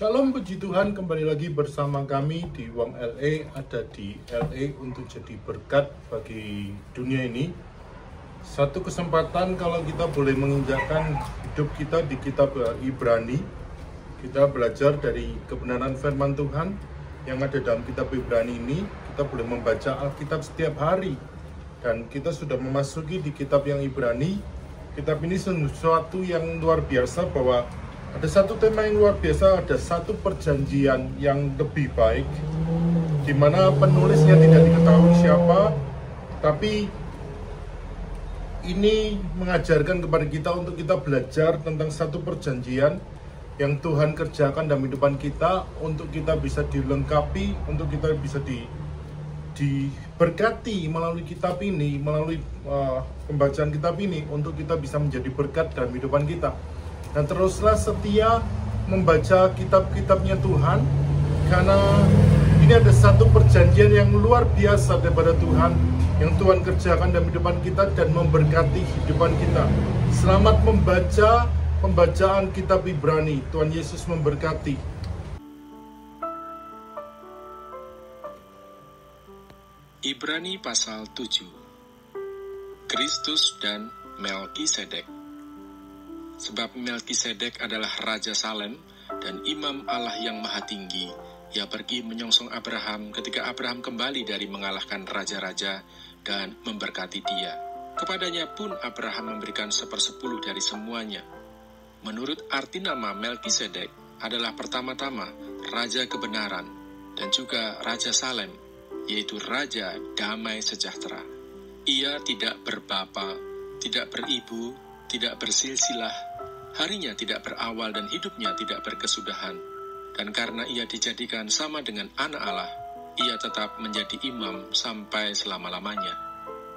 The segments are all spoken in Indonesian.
Shalom, puji Tuhan, kembali lagi bersama kami di Wong LA, ada di LA untuk jadi berkat bagi dunia ini. Satu kesempatan kalau kita boleh menginjakkan hidup kita di kitab Ibrani. Kita belajar dari kebenaran firman Tuhan yang ada dalam kitab Ibrani ini. Kita boleh membaca Alkitab setiap hari. Dan kita sudah memasuki di kitab yang Ibrani. Kitab ini sesuatu yang luar biasa bahwa ada satu tema yang luar biasa, ada satu perjanjian yang lebih baik, di mana penulisnya tidak diketahui siapa, tapi ini mengajarkan kepada kita untuk kita belajar tentang satu perjanjian yang Tuhan kerjakan dalam kehidupan kita, untuk kita bisa dilengkapi, untuk kita bisa diberkati melalui kitab ini, melalui pembacaan kitab ini, untuk kita bisa menjadi berkat dalam kehidupan kita. Dan teruslah setia membaca kitab-kitabnya Tuhan, karena ini ada satu perjanjian yang luar biasa daripada Tuhan, yang Tuhan kerjakan dalam kehidupan kita dan memberkati kehidupan kita. Selamat membaca pembacaan kitab Ibrani. Tuhan Yesus memberkati. Ibrani pasal 7. Kristus dan Melkisedek. Sebab Melkisedek adalah Raja Salem dan Imam Allah yang Maha Tinggi. Ia pergi menyongsong Abraham ketika Abraham kembali dari mengalahkan raja-raja dan memberkati dia. Kepadanya pun Abraham memberikan 1/10 dari semuanya. Menurut arti nama Melkisedek adalah pertama-tama Raja Kebenaran dan juga Raja Salem, yaitu Raja Damai Sejahtera. Ia tidak berbapa, tidak beribu, tidak bersilsilah, harinya tidak berawal dan hidupnya tidak berkesudahan. Dan karena ia dijadikan sama dengan anak Allah, ia tetap menjadi imam sampai selama-lamanya.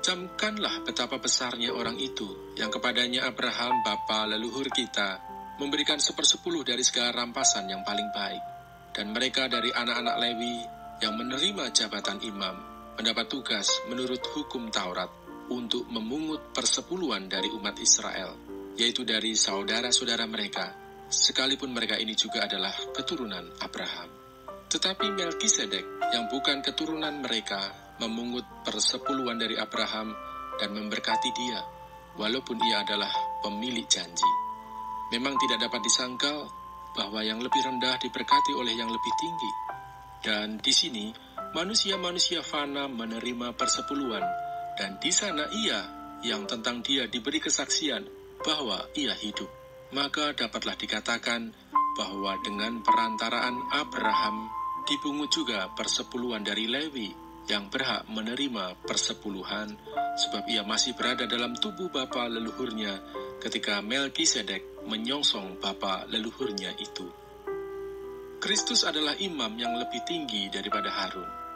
Camkanlah betapa besarnya orang itu, yang kepadanya Abraham, bapa leluhur kita, memberikan 1/10 dari segala rampasan yang paling baik. Dan mereka dari anak-anak Lewi, yang menerima jabatan imam, mendapat tugas menurut hukum Taurat, untuk memungut persepuluhan dari umat Israel, yaitu dari saudara-saudara mereka, sekalipun mereka ini juga adalah keturunan Abraham. Tetapi Melkisedek, yang bukan keturunan mereka, memungut persepuluhan dari Abraham dan memberkati dia, walaupun ia adalah pemilik janji. Memang tidak dapat disangkal bahwa yang lebih rendah diberkati oleh yang lebih tinggi. Dan di sini, manusia-manusia fana menerima persepuluhan, dan di sana ia yang tentang dia diberi kesaksian bahwa ia hidup. Maka dapatlah dikatakan bahwa dengan perantaraan Abraham dipungut juga persepuluhan dari Lewi yang berhak menerima persepuluhan, sebab ia masih berada dalam tubuh bapa leluhurnya ketika Melkisedek menyongsong bapa leluhurnya itu. Kristus adalah imam yang lebih tinggi daripada Harun.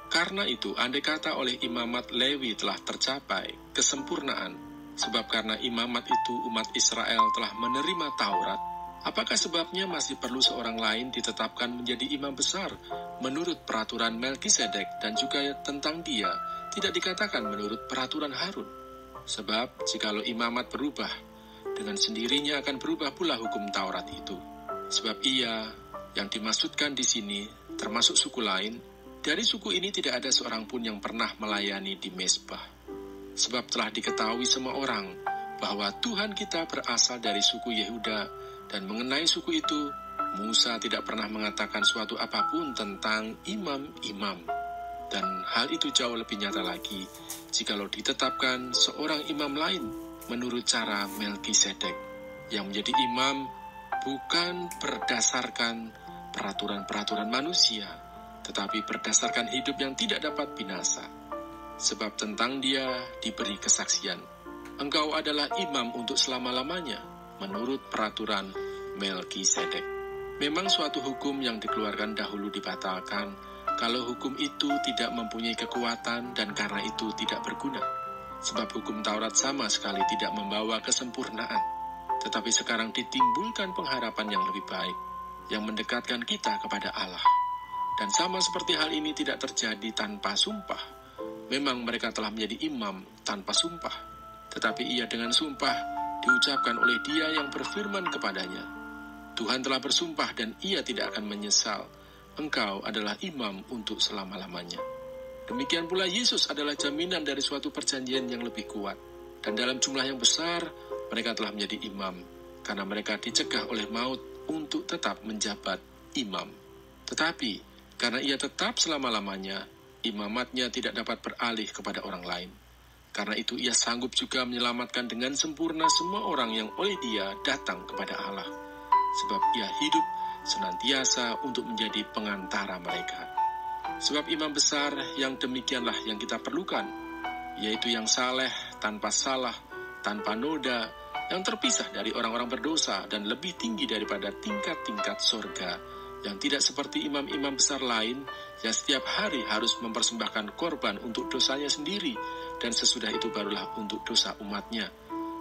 Karena itu, andai kata oleh imamat Lewi telah tercapai kesempurnaan, sebab karena imamat itu umat Israel telah menerima Taurat, apakah sebabnya masih perlu seorang lain ditetapkan menjadi imam besar menurut peraturan Melkisedek, dan juga tentang dia tidak dikatakan menurut peraturan Harun? Sebab jikalau imamat berubah, dengan sendirinya akan berubah pula hukum Taurat itu. Sebab ia yang dimaksudkan di sini termasuk suku lain. Dari suku ini tidak ada seorang pun yang pernah melayani di mezbah. Sebab telah diketahui semua orang bahwa Tuhan kita berasal dari suku Yehuda, dan mengenai suku itu, Musa tidak pernah mengatakan suatu apapun tentang imam-imam. Dan hal itu jauh lebih nyata lagi jikalau ditetapkan seorang imam lain menurut cara Melkisedek, yang menjadi imam bukan berdasarkan peraturan-peraturan manusia, tetapi berdasarkan hidup yang tidak dapat binasa. Sebab tentang dia diberi kesaksian, engkau adalah imam untuk selama-lamanya, menurut peraturan Melkisedek. Memang suatu hukum yang dikeluarkan dahulu dibatalkan, kalau hukum itu tidak mempunyai kekuatan dan karena itu tidak berguna. Sebab hukum Taurat sama sekali tidak membawa kesempurnaan, tetapi sekarang ditimbulkan pengharapan yang lebih baik, yang mendekatkan kita kepada Allah. Dan sama seperti hal ini tidak terjadi tanpa sumpah. Memang mereka telah menjadi imam tanpa sumpah, tetapi ia dengan sumpah diucapkan oleh Dia yang berfirman kepadanya, Tuhan telah bersumpah dan ia tidak akan menyesal. Engkau adalah imam untuk selama-lamanya. Demikian pula Yesus adalah jaminan dari suatu perjanjian yang lebih kuat. Dan dalam jumlah yang besar, mereka telah menjadi imam, karena mereka dicegah oleh maut untuk tetap menjabat imam. Tetapi, karena ia tetap selama-lamanya, imamatnya tidak dapat beralih kepada orang lain. Karena itu ia sanggup juga menyelamatkan dengan sempurna semua orang yang oleh dia datang kepada Allah. Sebab ia hidup senantiasa untuk menjadi pengantara mereka. Sebab imam besar yang demikianlah yang kita perlukan, yaitu yang saleh, tanpa salah, tanpa noda, yang terpisah dari orang-orang berdosa dan lebih tinggi daripada tingkat-tingkat sorga, yang tidak seperti imam-imam besar lain yang setiap hari harus mempersembahkan korban untuk dosanya sendiri, dan sesudah itu barulah untuk dosa umatnya.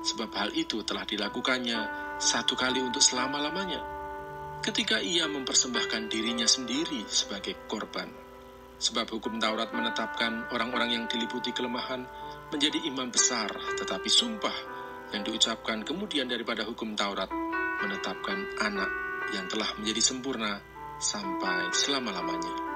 Sebab hal itu telah dilakukannya satu kali untuk selama-lamanya, ketika ia mempersembahkan dirinya sendiri sebagai korban. Sebab hukum Taurat menetapkan orang-orang yang diliputi kelemahan menjadi imam besar, tetapi sumpah yang diucapkan kemudian daripada hukum Taurat menetapkan anak yang telah menjadi sempurna sampai selama-lamanya.